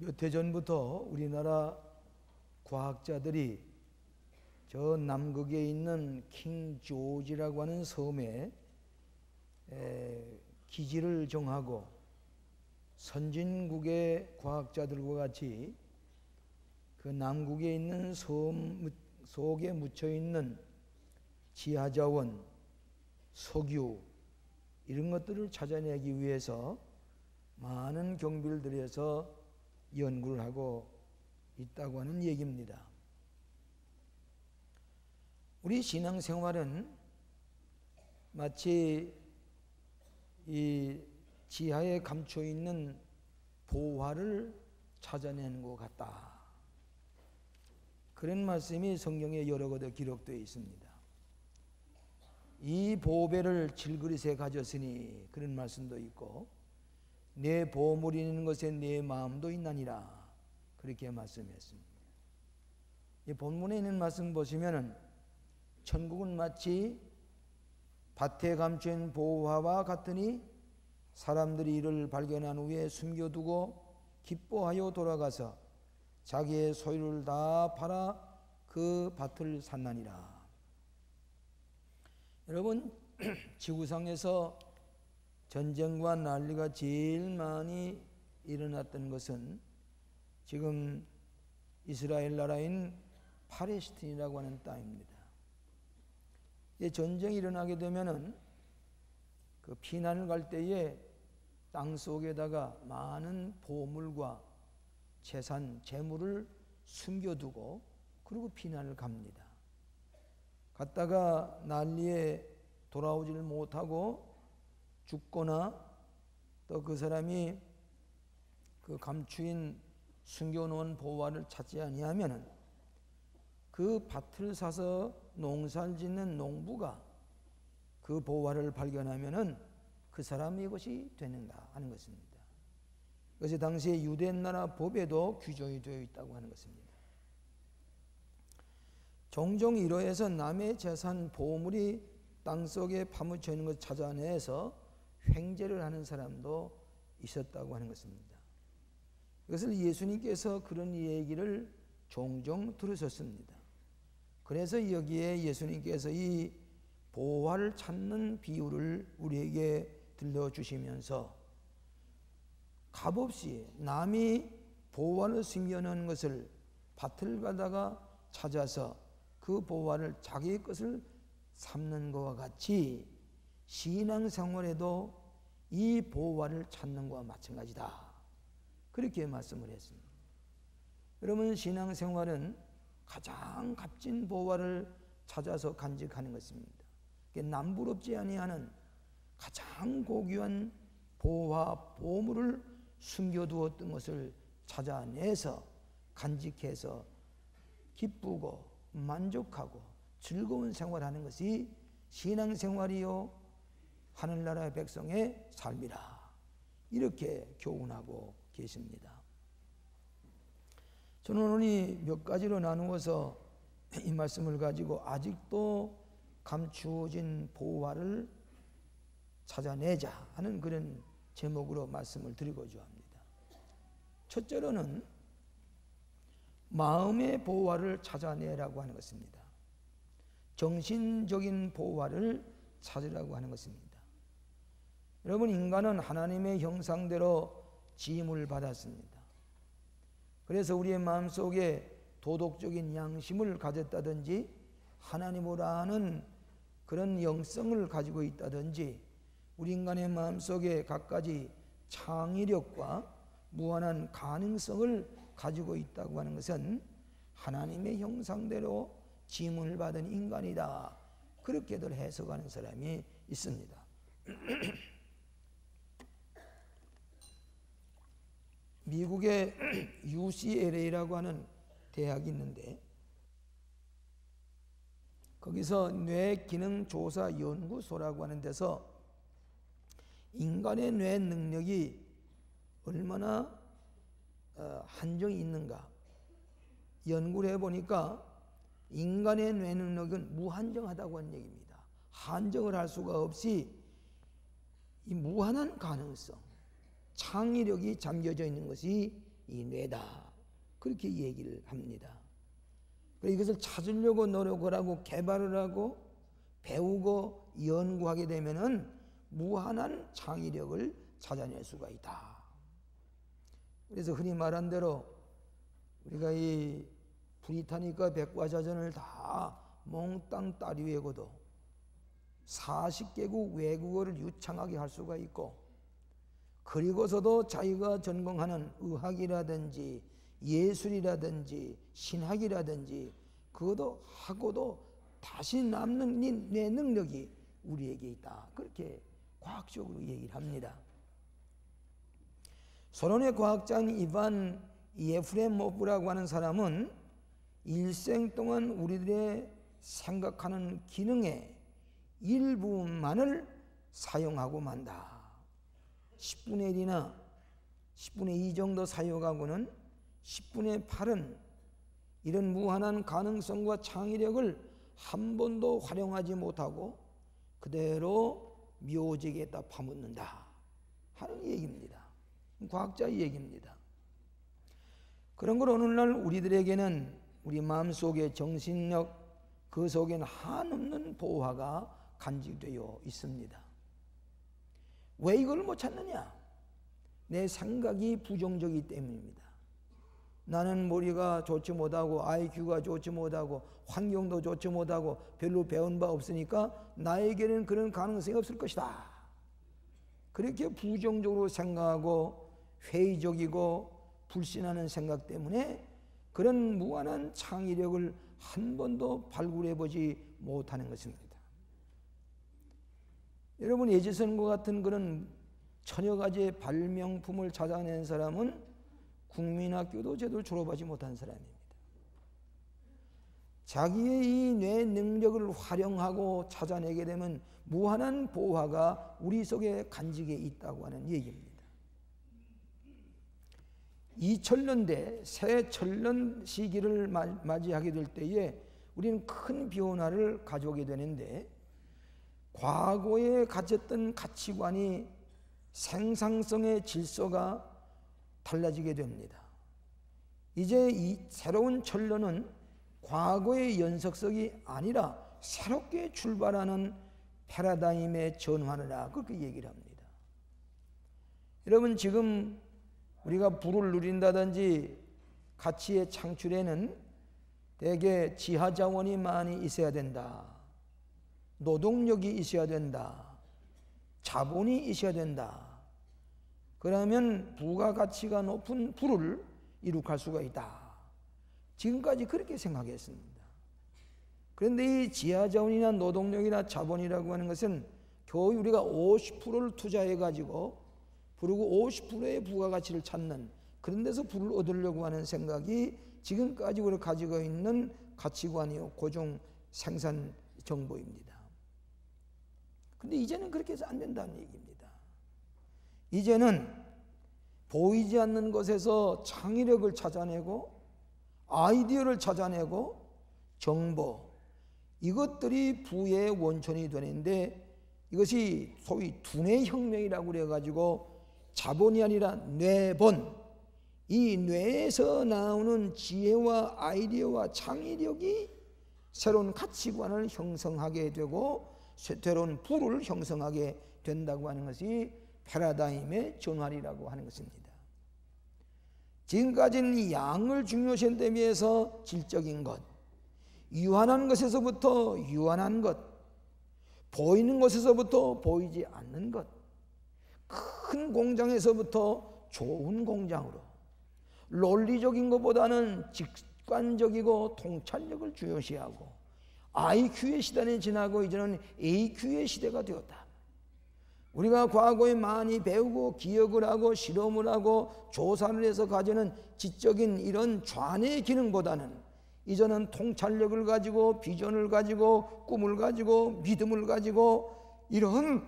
몇 해 전부터 우리나라 과학자들이 저 남극에 있는 킹 조지라고 하는 섬에 기지를 정하고 선진국의 과학자들과 같이 그 남극에 있는 섬 속에 묻혀 있는 지하자원, 석유 이런 것들을 찾아내기 위해서 많은 경비를 들여서 연구를 하고 있다고 하는 얘기입니다. 우리 신앙생활은 마치 이 지하에 감춰 있는 보화를 찾아내는 것 같다. 그런 말씀이 성경에 여러 곳에 기록되어 있습니다. 이 보배를 질그릇에 가졌으니 그런 말씀도 있고 내 보물이 있는 것에 내 마음도 있나니라 그렇게 말씀했습니다. 이 본문에 있는 말씀 보시면은 천국은 마치 밭에 감춘 보화와 같으니 사람들이 이를 발견한 후에 숨겨두고 기뻐하여 돌아가서 자기의 소유를 다 팔아 그 밭을 샀나니라. 여러분, 지구상에서 전쟁과 난리가 제일 많이 일어났던 것은 지금 이스라엘 나라인 팔레스틴이라고 하는 땅입니다. 전쟁이 일어나게 되면은 그 피난을 갈 때에 땅 속에다가 많은 보물과 재산, 재물을 숨겨두고 그리고 피난을 갑니다. 갔다가 난리에 돌아오지를 못하고 죽거나 또 그 사람이 그 감추인 숨겨놓은 보화를 찾지 아니하면은 그 밭을 사서 농사를 짓는 농부가 그 보화를 발견하면은 그 사람의 것이 되는가 하는 것입니다. 그래서 당시에 유대 나라 법에도 규정이 되어 있다고 하는 것입니다. 종종 이러해서 남의 재산 보물이 땅속에 파묻혀 있는 것을 찾아내서 횡재를 하는 사람도 있었다고 하는 것입니다. 그것을 예수님께서 그런 얘기를 종종 들으셨습니다. 그래서 여기에 예수님께서 이 보화를 찾는 비유를 우리에게 들려주시면서 값없이 남이 보화를 숨겨놓은 것을 밭을 가다가 찾아서 그 보화를 자기의 것을 삼는 것과 같이 신앙생활에도 이 보화를 찾는 것과 마찬가지다. 그렇게 말씀을 했습니다. 여러분, 신앙생활은 가장 값진 보화를 찾아서 간직하는 것입니다. 남부럽지 아니하는 가장 고귀한 보화, 보물을 숨겨두었던 것을 찾아내서 간직해서 기쁘고 만족하고 즐거운 생활하는 것이 신앙생활이요 하늘나라의 백성의 삶이라 이렇게 교훈하고 계십니다. 저는 오늘 몇 가지로 나누어서 이 말씀을 가지고 아직도 감추어진 보화를 찾아내자 하는 그런 제목으로 말씀을 드리고자 합니다. 첫째로는 마음의 보화를 찾아내라고 하는 것입니다. 정신적인 보화를 찾으라고 하는 것입니다. 여러분, 인간은 하나님의 형상대로 지음을 받았습니다. 그래서 우리의 마음속에 도덕적인 양심을 가졌다든지 하나님을 아는 그런 영성을 가지고 있다든지 우리 인간의 마음속에 갖가지 창의력과 무한한 가능성을 가지고 있다고 하는 것은 하나님의 형상대로 지음을 받은 인간이다. 그렇게들 해석하는 사람이 있습니다. 미국의 UCLA라고 하는 대학이 있는데 거기서 뇌기능조사연구소라고 하는 데서 인간의 뇌 능력이 얼마나 한정이 있는가 연구를 해보니까 인간의 뇌 능력은 무한정하다고 하는 얘기입니다. 한정을 할 수가 없이 이 무한한 가능성, 창의력이 잠겨져 있는 것이 이 뇌다. 그렇게 얘기를 합니다. 이것을 찾으려고 노력을 하고 개발을 하고 배우고 연구하게 되면은 무한한 창의력을 찾아낼 수가 있다. 그래서 흔히 말한 대로 우리가 이 브리타니카 백과사전을 다 몽땅 따리 외고도 40개국 외국어를 유창하게 할 수가 있고, 그리고서도 자기가 전공하는 의학이라든지 예술이라든지 신학이라든지 그것도 하고도 다시 남는 내 능력이 우리에게 있다. 그렇게 과학적으로 얘기를 합니다. 소련의 과학자인 이반 예프레모프라고 하는 사람은 일생 동안 우리들의 생각하는 기능의 일부만을 사용하고 만다. 10분의 1이나 10분의 2 정도 사용하고는 10분의 8은 이런 무한한 가능성과 창의력을 한 번도 활용하지 못하고 그대로 묘지에다 파묻는다 하는 얘기입니다. 과학자의 얘기입니다. 그런 걸 오늘날 우리들에게는 우리 마음속의 정신력 그 속에는 한없는 보화가 간직되어 있습니다. 왜 이걸 못 찾느냐? 내 생각이 부정적이기 때문입니다. 나는 머리가 좋지 못하고 IQ가 좋지 못하고 환경도 좋지 못하고 별로 배운 바 없으니까 나에게는 그런 가능성이 없을 것이다. 그렇게 부정적으로 생각하고 회의적이고 불신하는 생각 때문에 그런 무한한 창의력을 한 번도 발굴해보지 못하는 것입니다. 여러분, 에디슨과 같은 그런 천여 가지의 발명품을 찾아낸 사람은 국민학교도 제대로 졸업하지 못한 사람입니다. 자기의 이 뇌 능력을 활용하고 찾아내게 되면 무한한 보화가 우리 속에 간직해 있다고 하는 얘기입니다. 2000년대 새 천년 시기를 맞이하게 될 때에 우리는 큰 변화를 가져오게 되는데, 과거에 가졌던 가치관이 생산성의 질서가 달라지게 됩니다. 이제 이 새로운 천년은 과거의 연속성이 아니라 새롭게 출발하는 패러다임의 전환이라 그렇게 얘기를 합니다. 여러분, 지금 우리가 부를 누린다든지 가치의 창출에는 대개 지하자원이 많이 있어야 된다. 노동력이 있어야 된다. 자본이 있어야 된다. 그러면 부가가치가 높은 부를 이룩할 수가 있다. 지금까지 그렇게 생각했습니다. 그런데 이 지하자원이나 노동력이나 자본이라고 하는 것은 겨우 우리가 50%를 투자해가지고 그리고 50%의 부가가치를 찾는 그런 데서 부를 얻으려고 하는 생각이 지금까지 우리가 가지고 있는 가치관이요 고정 생산 정보입니다. 그런데 이제는 그렇게 해서 안 된다는 얘기입니다. 이제는 보이지 않는 것에서 창의력을 찾아내고 아이디어를 찾아내고 정보, 이것들이 부의 원천이 되는데, 이것이 소위 두뇌 혁명이라고 그래가지고 자본이 아니라 뇌본, 이 뇌에서 나오는 지혜와 아이디어와 창의력이 새로운 가치관을 형성하게 되고 새로운 부를 형성하게 된다고 하는 것이 패러다임의 전환이라고 하는 것입니다. 지금까지는 양을 중요시한 데 비해서 질적인 것, 유한한 것에서부터 유한한 것, 보이는 것에서부터 보이지 않는 것, 큰 공장에서부터 좋은 공장으로, 논리적인 것보다는 직관적이고 통찰력을 중요시하고 IQ의 시대는 지나고 이제는 AQ의 시대가 되었다. 우리가 과거에 많이 배우고 기억을 하고 실험을 하고 조사를 해서 가지는 지적인 이런 좌뇌의 기능보다는 이제는 통찰력을 가지고 비전을 가지고 꿈을 가지고 믿음을 가지고 이런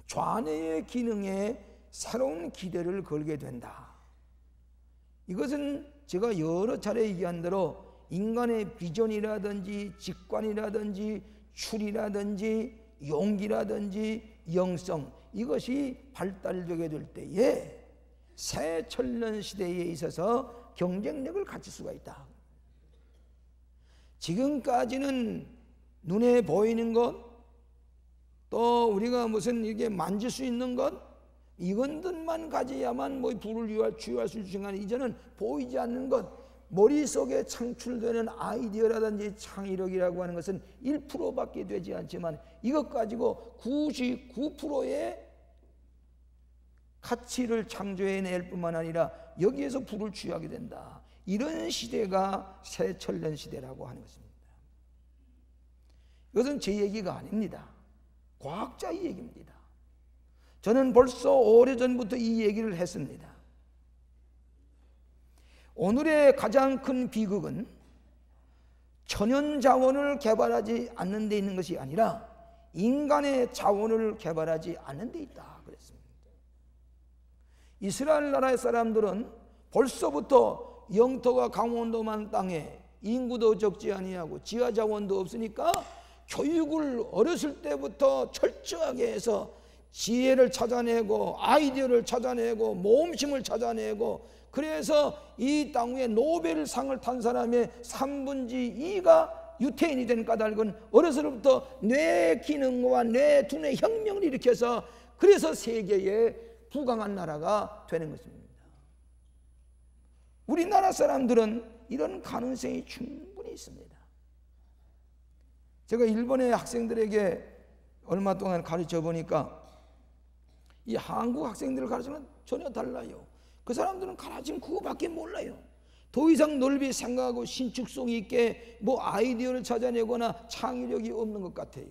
좌뇌의 기능에 새로운 기대를 걸게 된다. 이것은 제가 여러 차례 얘기한 대로 인간의 비전이라든지 직관이라든지 출이라든지 용기라든지 영성, 이것이 발달되게 될 때에 새 천년 시대에 있어서 경쟁력을 갖출 수가 있다. 지금까지는 눈에 보이는 것, 또 우리가 무슨 이게 만질 수 있는 것, 이것들만 가져야만 뭐 부를 주유할 수 있지만, 이제는 보이지 않는 것, 머릿속에 창출되는 아이디어라든지 창의력이라고 하는 것은 1%밖에 되지 않지만, 이것 가지고 99%의 가치를 창조해낼 뿐만 아니라 여기에서 부를 취하게 된다. 이런 시대가 새 천년 시대라고 하는 것입니다. 이것은 제 얘기가 아닙니다. 과학자의 얘기입니다. 저는 벌써 오래전부터 이 얘기를 했습니다. 오늘의 가장 큰 비극은 천연 자원을 개발하지 않는 데 있는 것이 아니라 인간의 자원을 개발하지 않는 데 있다 그랬습니다. 이스라엘 나라의 사람들은 벌써부터 영토가 강원도만 땅에 인구도 적지 아니하고 지하 자원도 없으니까 교육을 어렸을 때부터 철저하게 해서 지혜를 찾아내고 아이디어를 찾아내고 모험심을 찾아내고, 그래서 이 땅 위에 노벨상을 탄 사람의 3분의 2가 유태인이 된 까닭은 어려서부터 뇌 기능과 뇌 두뇌 혁명을 일으켜서, 그래서 세계의 부강한 나라가 되는 것입니다. 우리나라 사람들은 이런 가능성이 충분히 있습니다. 제가 일본의 학생들에게 얼마 동안 가르쳐 보니까 이 한국 학생들을 가르치면 전혀 달라요. 그 사람들은 가르치면 그거밖에 몰라요. 더 이상 넓이 생각하고 신축성 있게 뭐 아이디어를 찾아내거나 창의력이 없는 것 같아요.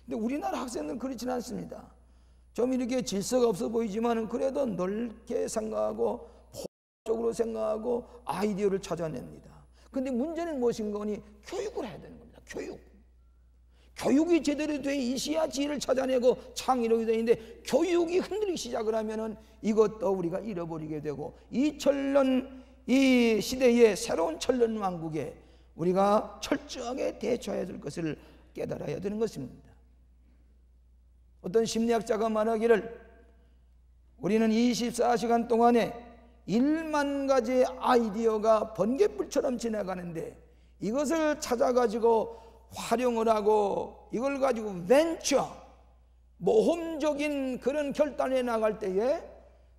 근데 우리나라 학생들은 그렇지는 않습니다. 좀 이렇게 질서가 없어 보이지만 그래도 넓게 생각하고 포괄적으로 생각하고 아이디어를 찾아냅니다. 근데 문제는 무엇인가 하니 교육을 해야 되는 겁니다. 교육이 제대로 돼 있어야 지혜를 찾아내고 창의력이 되는데, 교육이 흔들리기 시작을 하면은 이것도 우리가 잃어버리게 되고, 이 천년 이 시대의 새로운 천년 왕국에 우리가 철저하게 대처해야 될 것을 깨달아야 되는 것입니다. 어떤 심리학자가 말하기를 우리는 24시간 동안에 1만 가지의 아이디어가 번갯불처럼 지나가는데, 이것을 찾아가지고 활용을 하고 이걸 가지고 벤처 모험적인 그런 결단에 나갈 때에,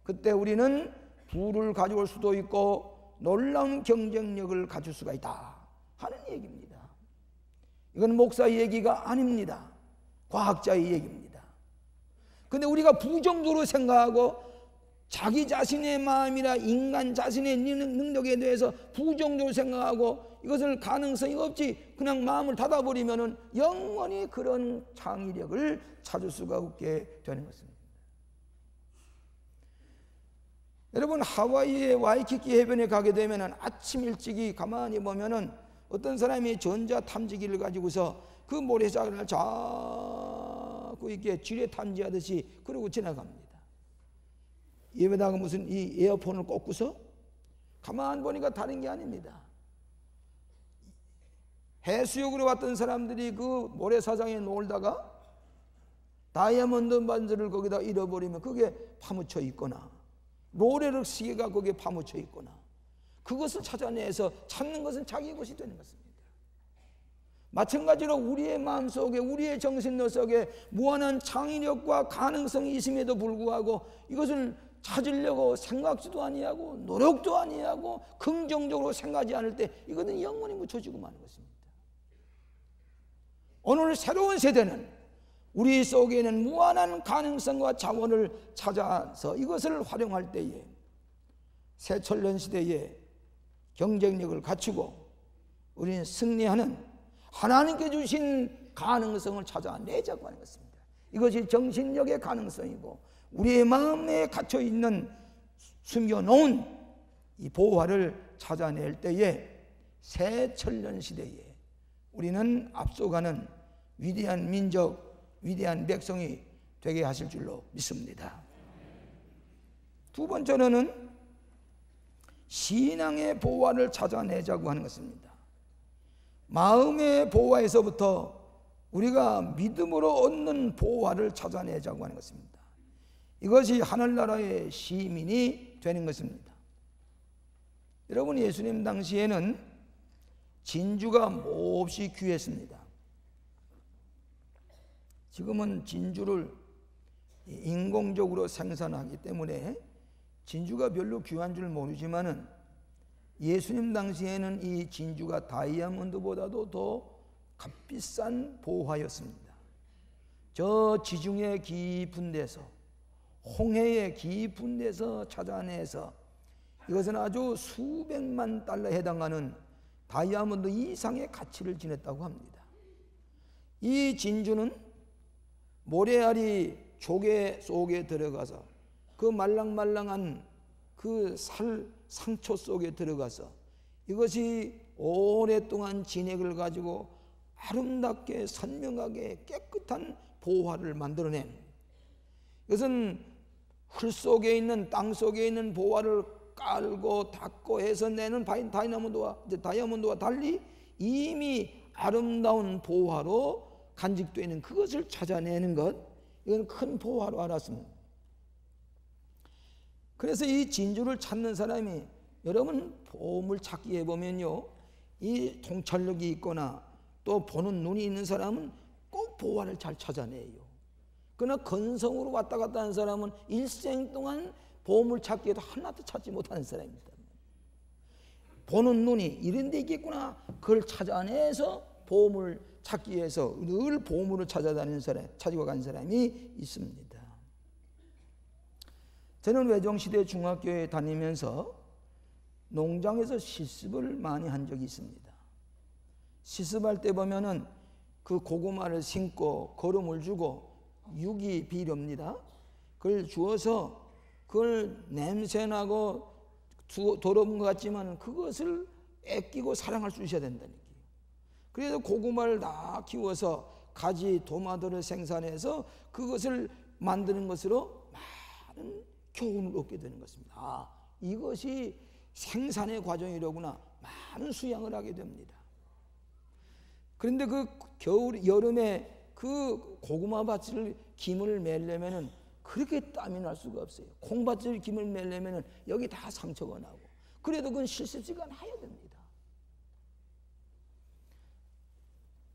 그때 우리는 부를 가져올 수도 있고 놀라운 경쟁력을 가질 수가 있다 하는 얘기입니다. 이건 목사의 얘기가 아닙니다. 과학자의 얘기입니다. 근데 우리가 부정적으로 생각하고 자기 자신의 마음이나 인간 자신의 능력에 대해서 부정적으로 생각하고 이것을 가능성이 없지 그냥 마음을 닫아버리면은 영원히 그런 창의력을 찾을 수가 없게 되는 것입니다. 여러분, 하와이의 와이키키 해변에 가게 되면은 아침 일찍이 가만히 보면은 어떤 사람이 전자 탐지기를 가지고서 그 모래사장을 자꾸 이렇게 지뢰 탐지하듯이 그러고 지나갑니다. 입에다가 무슨 이 에어폰을 꽂고서 가만 보니까 다른 게 아닙니다. 해수욕으로 왔던 사람들이 그 모래사장에 놀다가 다이아몬드 반지를 거기다 잃어버리면 그게 파묻혀 있거나 로레를 시계가 거기에 파묻혀 있거나, 그것을 찾아내서 찾는 것은 자기 것이 되는 것입니다. 마찬가지로 우리의 마음속에 우리의 정신력 속에 무한한 창의력과 가능성이 있음에도 불구하고 이것을 찾으려고 생각지도 아니하고 노력도 아니하고 긍정적으로 생각하지 않을 때 이것은 영원히 묻혀지고 마는 것입니다. 오늘 새로운 세대는 우리 속에는 무한한 가능성과 자원을 찾아서 이것을 활용할 때에 새 천년 시대에 경쟁력을 갖추고 우리는 승리하는 하나님께 주신 가능성을 찾아내자고 하는 것입니다. 이것이 정신력의 가능성이고 우리의 마음에 갇혀있는 숨겨놓은 이 보화를 찾아낼 때에 새 천년 시대에 우리는 앞서가는 위대한 민족, 위대한 백성이 되게 하실 줄로 믿습니다. 두 번째로는 신앙의 보화를 찾아내자고 하는 것입니다. 마음의 보화에서부터 우리가 믿음으로 얻는 보화를 찾아내자고 하는 것입니다. 이것이 하늘나라의 시민이 되는 것입니다. 여러분, 예수님 당시에는 진주가 몹시 귀했습니다. 지금은 진주를 인공적으로 생산하기 때문에 진주가 별로 귀한 줄 모르지만은 예수님 당시에는 이 진주가 다이아몬드보다도 더 값비싼 보화였습니다. 저 지중해 깊은 데서, 홍해의 깊은 데서 찾아내서 이것은 아주 수백만 달러에 해당하는 다이아몬드 이상의 가치를 지녔다고 합니다. 이 진주는 모래알이 조개 속에 들어가서 그 말랑말랑한 그 상처 속에 들어가서 이것이 오랫동안 진액을 가지고 아름답게 선명하게 깨끗한 보화를 만들어낸, 이것은 흘 속에 있는, 땅 속에 있는 보화를 깔고 닦고 해서 내는 다이아몬드와 달리 이미 아름다운 보화로 간직되어 있는 그것을 찾아내는 것, 이건 큰 보화로 알았습니다. 그래서 이 진주를 찾는 사람이, 여러분 보물 찾기에 보면요, 이 통찰력이 있거나 또 보는 눈이 있는 사람은 꼭 보화를 잘 찾아내요. 그러나 건성으로 왔다 갔다 하는 사람은 일생 동안 보물 찾기에도 하나도 찾지 못하는 사람입니다. 보는 눈이 이런 데 있겠구나, 그걸 찾아내서 보물 찾기 위해서 늘 보물을 찾아다니는 사람, 찾아가 간 사람이 있습니다. 저는 외종시대 중학교에 다니면서 농장에서 실습을 많이 한 적이 있습니다. 실습할 때 보면은 그 고구마를 심고 거름을 주고 유기 비료입니다. 그걸 주어서 그걸 냄새나고 더러운 것 같지만 그것을 아끼고 사랑할 수 있어야 된다는 거예요. 그래서 고구마를 다 키워서 가지 도마도를 생산해서 그것을 만드는 것으로 많은 교훈을 얻게 되는 것입니다. 이것이 생산의 과정이로구나. 많은 수양을 하게 됩니다. 그런데 그 여름에 그 고구마 밭을 김을 매려면은 그렇게 땀이 날 수가 없어요. 콩밭을 김을 매려면은 여기 다 상처가 나고, 그래도 그건 실습시간 해야 됩니다.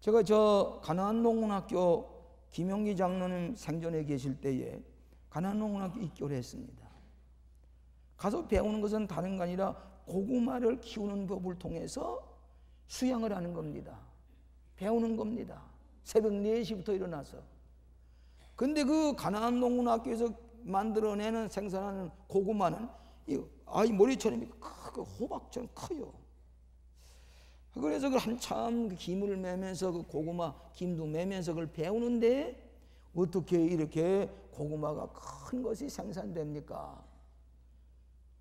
제가 저 가나안농문학교 김용기 장로님 생전에 계실 때에 가나안농문학교 입교를 했습니다. 가서 배우는 것은 다른 게 아니라 고구마를 키우는 법을 통해서 수양을 하는 겁니다. 배우는 겁니다. 새벽 4시부터 일어나서. 근데 그 가나안농문학교에서 만들어내는 생산하는 고구마는 아이 머리처럼 크고 호박처럼 커요. 그래서 그 한참 김을 매면서 그 고구마 김도 매면서 그걸 배우는데 어떻게 이렇게 고구마가 큰 것이 생산됩니까?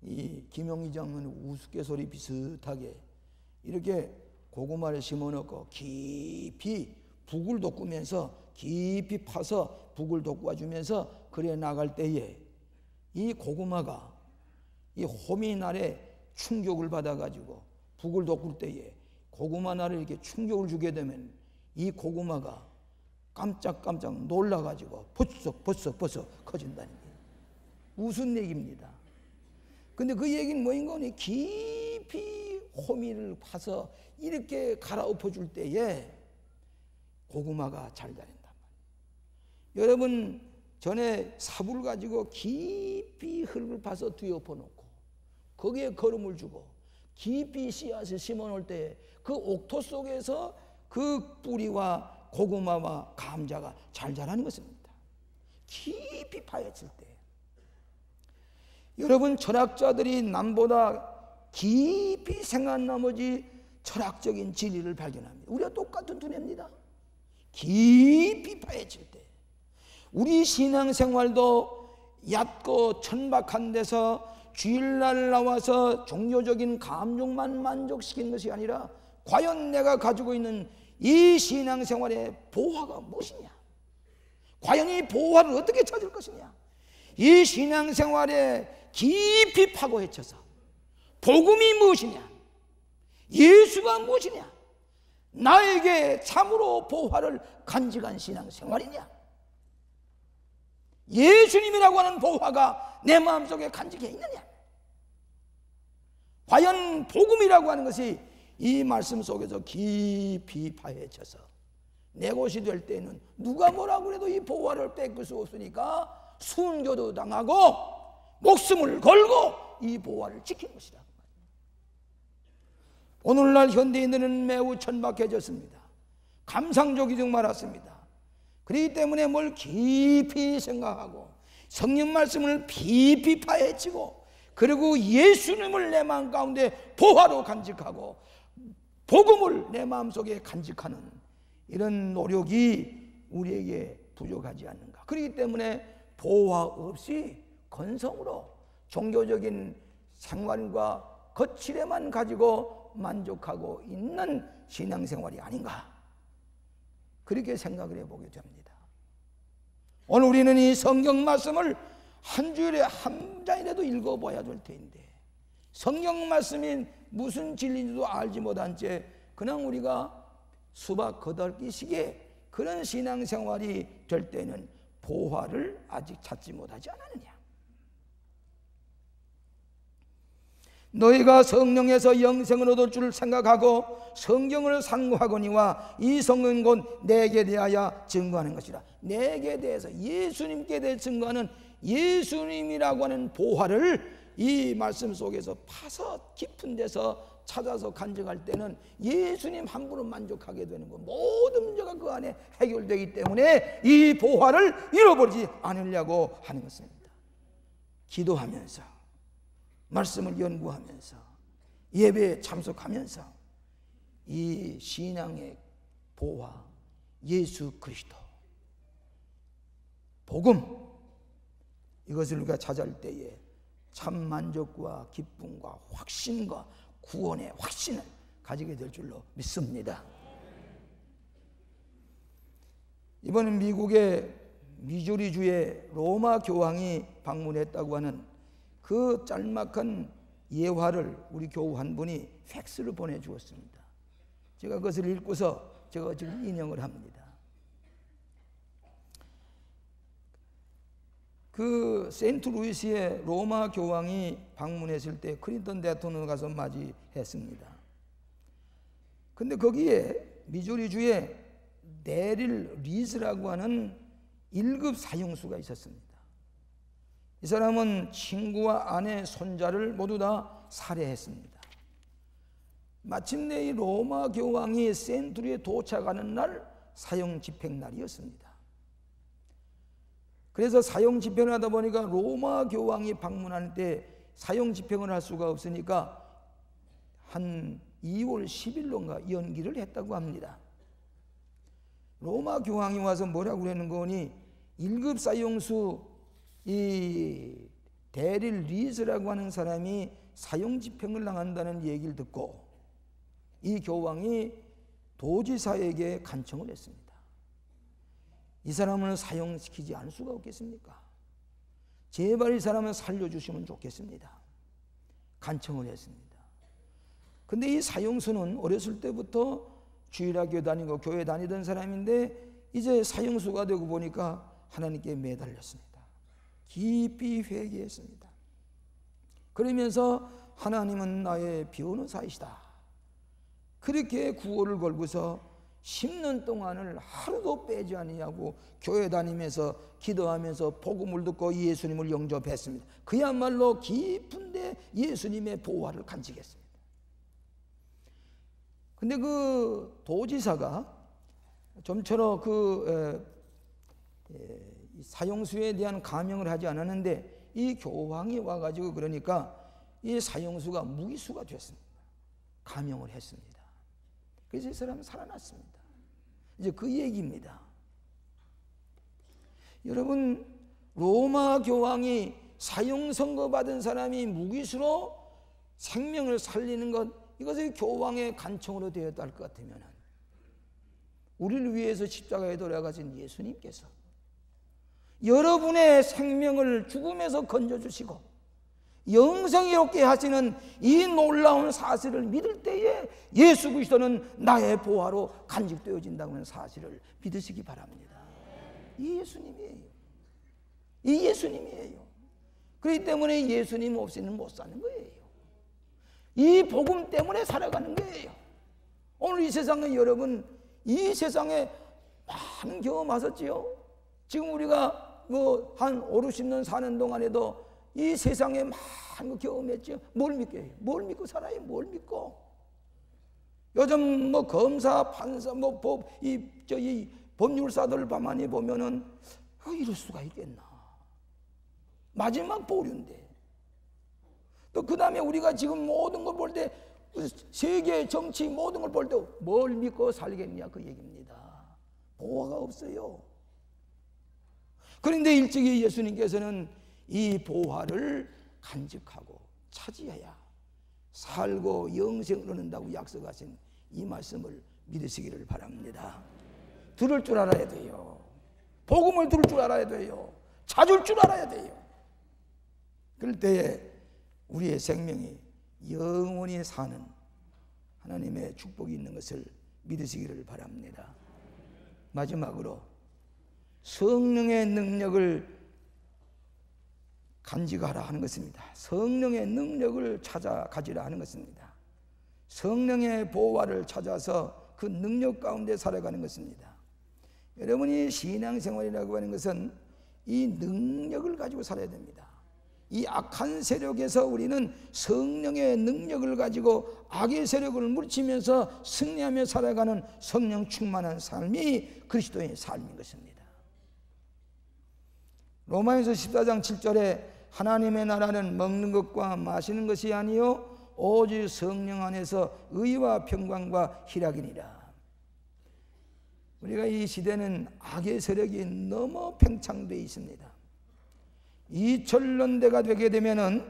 이 김용희 장로는 우스갯소리 비슷하게 이렇게 고구마를 심어놓고 깊이 북을 돋구면서 깊이 파서 북을 돋궈주면서 그래 나갈 때에 이 고구마가 이 호미날에 충격을 받아가지고 북을 돋굴 때에 고구마 날을 이렇게 충격을 주게 되면 이 고구마가 깜짝깜짝 놀라가지고 버쩍 커진다는 게 무슨 얘기입니다. 근데 그 얘기는 뭐인 거니? 깊이 호미를 파서 이렇게 갈아엎어 줄 때에 고구마가 잘 자란단 말이에요. 여러분 전에 삽을 가지고 깊이 흙을 파서 뒤엎어 놓고 거기에 거름을 주고 깊이 씨앗을 심어 놓을 때 그 옥토 속에서 그 뿌리와 고구마와 감자가 잘 자라는 것입니다. 깊이 파헤칠 때. 여러분 철학자들이 남보다 깊이 생각한 나머지 철학적인 진리를 발견합니다. 우리가 똑같은 두뇌입니다. 깊이 파헤칠 때. 우리 신앙생활도 얕고 천박한 데서 주일날 나와서 종교적인 감정만 만족시키는 것이 아니라 과연 내가 가지고 있는 이 신앙생활의 보화가 무엇이냐? 과연 이 보화를 어떻게 찾을 것이냐? 이 신앙생활에 깊이 파고 헤쳐서 복음이 무엇이냐? 예수가 무엇이냐? 나에게 참으로 보화를 간직한 신앙생활이냐? 예수님이라고 하는 보화가 내 마음속에 간직해 있느냐? 과연 복음이라고 하는 것이 이 말씀 속에서 깊이 파헤쳐서 내 것이 될 때는 누가 뭐라고 해도 이 보화를 뺏길 수 없으니까 순교도 당하고 목숨을 걸고 이 보화를 지키는 것이다. 오늘날 현대인들은 매우 천박해졌습니다. 감상적이지 말았습니다. 그렇기 때문에 뭘 깊이 생각하고 성령 말씀을 깊이 파헤치고 그리고 예수님을 내 마음 가운데 보화로 간직하고 복음을 내 마음속에 간직하는 이런 노력이 우리에게 부족하지 않는가. 그렇기 때문에 보화 없이 건성으로 종교적인 생활과 거칠에만 가지고 만족하고 있는 신앙생활이 아닌가, 그렇게 생각을 해보게 됩니다. 오늘 우리는 이 성경 말씀을 한 주일에 한 장이라도 읽어봐야 될 텐데 성경 말씀이 무슨 진리인지도 알지 못한 채 그냥 우리가 수박 거덜기식의 그런 신앙생활이 될 때는 보화를 아직 찾지 못하지 않았느냐. 너희가 성령에서 영생을 얻을 줄 생각하고 성경을 상고하거니와 이 성경은 곧 내게 대하여 증거하는 것이라. 내게 대해서 예수님께 대해 증거하는 예수님이라고 하는 보화를 이 말씀 속에서 파서 깊은 데서 찾아서 간증할 때는 예수님 한 분은 만족하게 되는 거, 모든 문제가 그 안에 해결되기 때문에 이 보화를 잃어버리지 않으려고 하는 것입니다. 기도하면서 말씀을 연구하면서 예배에 참석하면서 이 신앙의 보화 예수 그리스도 복음, 이것을 우리가 찾아올 때에 참 만족과 기쁨과 확신과 구원의 확신을 가지게 될 줄로 믿습니다. 이번엔 미국의 미주리주의 로마 교황이 방문했다고 하는 그 짤막한 예화를 우리 교우 한 분이 팩스를 보내주었습니다. 제가 그것을 읽고서 제가 지금 인용을 합니다. 그 세인트루이스의 로마 교황이 방문했을 때 클린턴 대통령을 가서 맞이했습니다. 근데 거기에 미주리주의 네릴 리즈라고 하는 1급 사형수가 있었습니다. 이 사람은 친구와 아내, 손자를 모두 다 살해했습니다. 마침내 이 로마 교황이 센트루에 도착하는 날 사형 집행 날이었습니다. 그래서 사형 집행을 하다 보니까 로마 교황이 방문할 때 사형 집행을 할 수가 없으니까 한 2월 10일로인가 연기를 했다고 합니다. 로마 교황이 와서 뭐라고 그러는 거니 1급 사형수 이 데릴 리즈라고 하는 사람이 사형 집행을 당한다는 얘기를 듣고 이 교황이 도지사에게 간청을 했습니다. 이 사람을 사형시키지 않을 수가 없겠습니까? 제발 이 사람을 살려주시면 좋겠습니다. 간청을 했습니다. 근데 이 사형수는 어렸을 때부터 주일학교 다니고 교회 다니던 사람인데 이제 사형수가 되고 보니까 하나님께 매달렸습니다. 깊이 회개했습니다. 그러면서 하나님은 나의 변호사이시다, 그렇게 구호를 걸고서 10년 동안을 하루도 빼지 아니하고 교회 다니면서 기도하면서 복음을 듣고 예수님을 영접했습니다. 그야말로 깊은데 예수님의 보화를 간직했습니다. 근데 그 도지사가 좀처럼 사형수에 대한 감형을 하지 않았는데 이 교황이 와가지고 그러니까 이 사형수가 무기수가 됐습니다. 감형을 했습니다. 그래서 이 사람은 살아났습니다. 이제 그 얘기입니다. 여러분, 로마 교황이 사형 선고받은 사람이 무기수로 생명을 살리는 것, 이것이 교황의 간청으로 되었다 할 것 같으면 우리를 위해서 십자가에 돌아가신 예수님께서 여러분의 생명을 죽음에서 건져주시고 영생이롭게 하시는 이 놀라운 사실을 믿을 때에 예수 그리스도는 나의 보화로 간직되어진다는 사실을 믿으시기 바랍니다. 이 예수님이에요. 이 예수님이에요. 그렇기 때문에 예수님 없이는 못 사는 거예요. 이 복음 때문에 살아가는 거예요. 오늘 이 세상에 여러분, 이 세상에 많은 경험하셨지요? 지금 우리가 뭐 한 5, 60년 사는 동안에도 이 세상에 많은 거 경험했죠. 뭘 믿게요? 뭘 믿고 살아요? 뭘 믿고? 요즘 뭐 검사, 판사, 뭐 이 법률사들 많이 보면은 이럴 수가 있겠나? 마지막 보류인데. 또 그 다음에 우리가 지금 모든 걸 볼 때, 세계 정치 모든 걸 볼 때 뭘 믿고 살겠냐 그 얘기입니다. 보호가 없어요. 그런데 일찍이 예수님께서는 이 보화를 간직하고 차지해야 살고 영생을 얻는다고 약속하신 이 말씀을 믿으시기를 바랍니다. 들을 줄 알아야 돼요. 복음을 들을 줄 알아야 돼요. 찾을 줄 알아야 돼요. 그럴 때에 우리의 생명이 영원히 사는 하나님의 축복이 있는 것을 믿으시기를 바랍니다. 마지막으로 성령의 능력을 간직하라 하는 것입니다. 성령의 능력을 찾아 가지라 하는 것입니다. 성령의 보호를 찾아서 그 능력 가운데 살아가는 것입니다. 여러분이 신앙생활이라고 하는 것은 이 능력을 가지고 살아야 됩니다. 이 악한 세력에서 우리는 성령의 능력을 가지고 악의 세력을 물리치면서 승리하며 살아가는 성령 충만한 삶이 그리스도의 삶인 것입니다. 로마에서 14장 7절에 하나님의 나라는 먹는 것과 마시는 것이 아니요 오직 성령 안에서 의와 평강과 희락이니라. 우리가 이 시대는 악의 세력이 너무 팽창되어 있습니다. 2000년대가 되게 되면은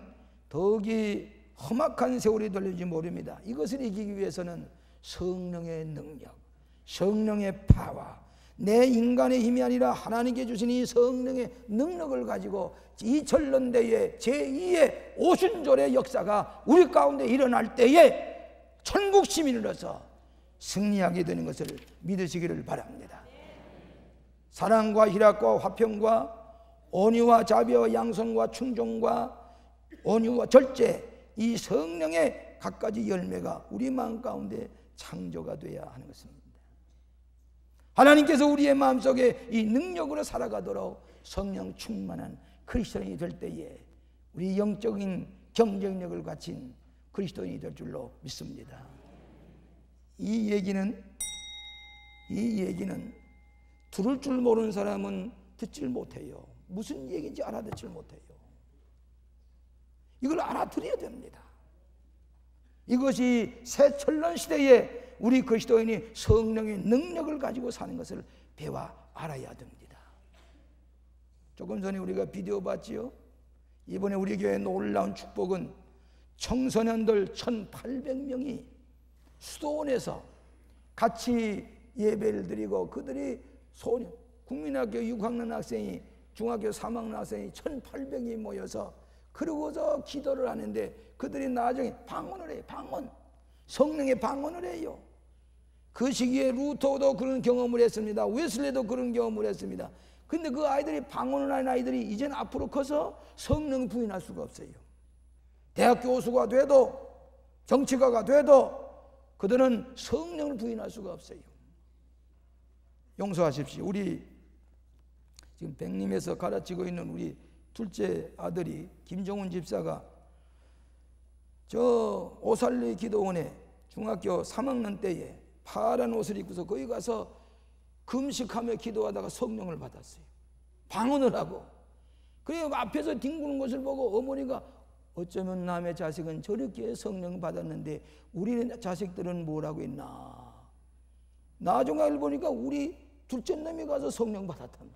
더욱이 험악한 세월이 될지 모릅니다. 이것을 이기기 위해서는 성령의 능력, 성령의 파워, 내 인간의 힘이 아니라 하나님께 주신 이 성령의 능력을 가지고 2000년대의 제2의 오순절의 역사가 우리 가운데 일어날 때에 천국 시민으로서 승리하게 되는 것을 믿으시기를 바랍니다. 사랑과 희락과 화평과 온유와 자비와 양선과 충정과 온유와 절제, 이 성령의 갖가지 열매가 우리 마음 가운데 창조가 되어야 하는 것입니다. 하나님께서 우리의 마음속에 이 능력으로 살아가도록 성령 충만한 그리스도인이 될 때에 우리 영적인 경쟁력을 갖춘 그리스도인이 될 줄로 믿습니다. 이 얘기는 들을 줄 모르는 사람은 듣질 못해요. 무슨 얘기인지 알아듣질 못해요. 이걸 알아들어야 됩니다. 이것이 새 천년 시대에 우리 그리스도인이 성령의 능력을 가지고 사는 것을 배워 알아야 됩니다. 조금 전에 우리가 비디오 봤지요. 이번에 우리 교회 놀라운 축복은 청소년들 1800명이 수도원에서 같이 예배를 드리고 그들이 소년, 국민학교 6학년 학생이 중학교 3학년 학생이 1800이 모여서 그러고서 기도를 하는데 그들이 나중에 방언을 해요. 방언. 성령의 방언을 해요. 그 시기에 루터도 그런 경험을 했습니다. 웨슬리도 그런 경험을 했습니다. 근데 그 아이들이 방언을 하는 아이들이 이제는 앞으로 커서 성령 부인할 수가 없어요. 대학 교수가 돼도 정치가가 돼도 그들은 성령을 부인할 수가 없어요. 용서하십시오. 우리 지금 백림에서 가르치고 있는 우리 둘째 아들이 김정훈 집사가 저 오살리 기도원에 중학교 3학년 때에 파란 옷을 입고서 거기 가서 금식하며 기도하다가 성령을 받았어요. 방언을 하고. 그래서 앞에서 뒹구는 것을 보고 어머니가 어쩌면 남의 자식은 저렇게 성령 받았는데 우리 자식들은 뭐라고 했나. 나중에 알고 보니까 우리 둘째 놈이 가서 성령 받았단 말이에요.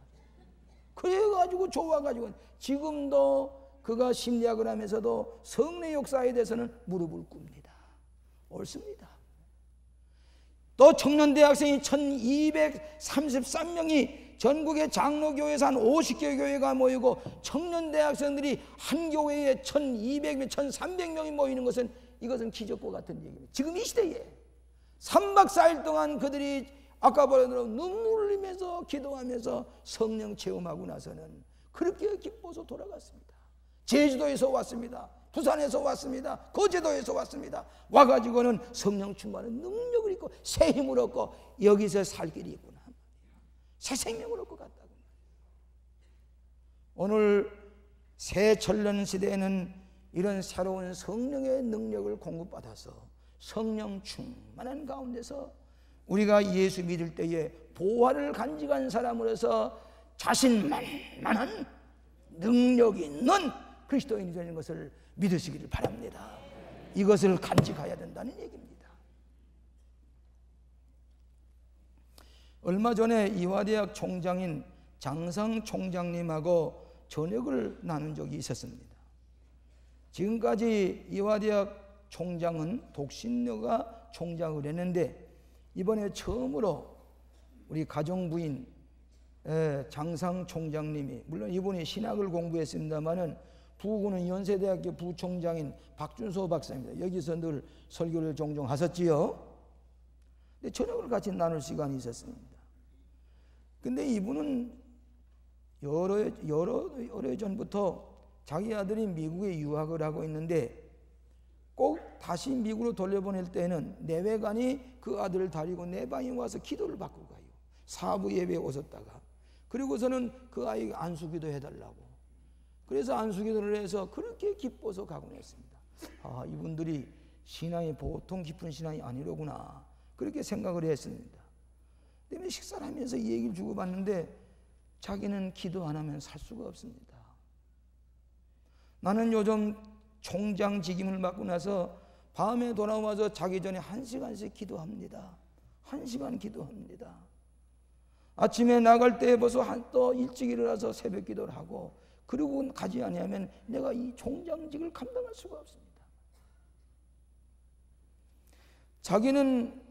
그래가지고 좋아가지고 지금도 그가 심리학을 하면서도 성령 역사에 대해서는 무릎을 꿇습니다. 옳습니다. 또 청년대학생이 1233명이 전국의 장로교회에서 한 50개 교회가 모이고 청년대학생들이 한 교회에 1200명, 1300명이 모이는 것은 이것은 기적과 같은 얘기입니다. 지금 이 시대에 3박 4일 동안 그들이 아까 말한 대로 눈물 흘리면서 기도하면서 성령 체험하고 나서는 그렇게 기뻐서 돌아갔습니다. 제주도에서 왔습니다. 부산에서 왔습니다. 거제도에서 왔습니다. 와가지고는 성령 충만한 능력을 입고 새 힘을 얻고 여기서 살 길이 있구나, 새 생명을 얻고 갔다고. 오늘 새 전론 시대에는 이런 새로운 성령의 능력을 공급받아서 성령 충만한 가운데서 우리가 예수 믿을 때에 보화를 간직한 사람으로서 자신만만한 능력이 있는 그리스도인이 되는 것을 믿으시기를 바랍니다. 이것을 간직해야 된다는 얘기입니다. 얼마 전에 이화대학 총장인 장상 총장님하고 저녁을 나눈 적이 있었습니다. 지금까지 이화대학 총장은 독신녀가 총장을 했는데 이번에 처음으로 우리 가정부인 장상 총장님이, 물론 이분이 신학을 공부했습니다마는 부구는 연세대학교 부총장인 박준소 박사입니다. 여기서 늘 설교를 종종 하셨지요. 근데 저녁을 같이 나눌 시간이 있었습니다. 근데 이분은 여러 전부터 자기 아들이 미국에 유학을 하고 있는데 꼭 다시 미국으로 돌려보낼 때는 내외관이 그 아들을 데리고 내 방에 와서 기도를 받고 가요. 사부 예배에 오셨다가 그리고서는 그 아이 안수기도 해달라고. 그래서 안수기도를 해서 그렇게 기뻐서 가곤 했습니다. 아, 이분들이 신앙이 보통 깊은 신앙이 아니로구나, 그렇게 생각을 했습니다. 그다음에 식사를 하면서 이 얘기를 주고받는데 자기는 기도 안 하면 살 수가 없습니다. 나는 요즘 총장 직임을 맡고 나서 밤에 돌아와서 자기 전에 1시간씩 기도합니다. 1시간 기도합니다. 아침에 나갈 때 벌써 또 일찍 일어나서 새벽 기도를 하고, 그리고 가지 아니하면 내가 이 총장직을 감당할 수가 없습니다. 자기는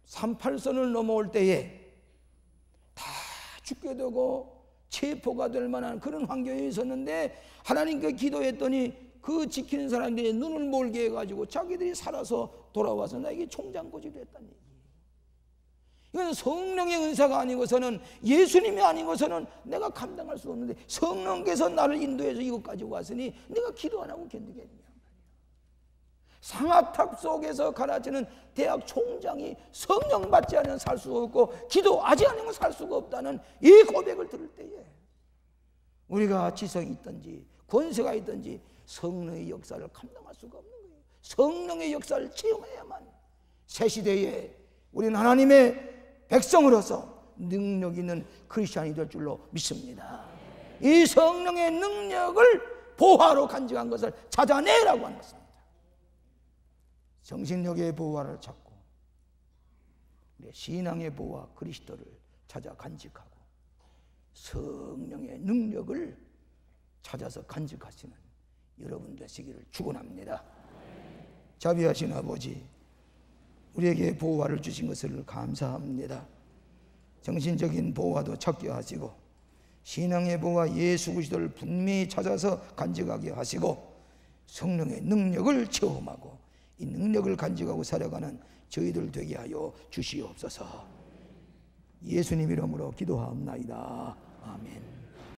38선을 넘어올 때에 다 죽게 되고 체포가 될 만한 그런 환경에 있었는데 하나님께 기도했더니 그 지키는 사람들이 눈을 멀게 해가지고 자기들이 살아서 돌아와서 나에게 총장고지를 했다는 얘기. 이건 성령의 은사가 아니고서는, 예수님이 아니고서는 내가 감당할 수 없는데 성령께서 나를 인도해서 이것까지 왔으니 내가 기도 안 하고 견디겠냐. 상아탑 속에서 가르치는 대학 총장이 성령 받지 않으면 살 수가 없고 기도하지 않으면 살 수가 없다는 이 고백을 들을 때에 우리가 지성이 있든지 권세가 있든지 성령의 역사를 감당할 수가 없는 거예요. 성령의 역사를 체험해야만 새 시대에 우리는 하나님의 백성으로서 능력 있는 크리스찬이 될 줄로 믿습니다. 이 성령의 능력을 보화로 간직한 것을 찾아내라고 하는 것입니다. 정신력의 보화를 찾고 우리의 신앙의 보화 그리스도를 찾아 간직하고 성령의 능력을 찾아서 간직하시는 여러분 되시기를 축원합니다. 자비하신 아버지, 우리에게 보호를 주신 것을 감사합니다. 정신적인 보호도 찾게 하시고 신앙의 보호 예수 그리스도를 분명히 찾아서 간직하게 하시고 성령의 능력을 체험하고 이 능력을 간직하고 살아가는 저희들 되게 하여 주시옵소서. 예수님 이름으로 기도하옵나이다. 아멘.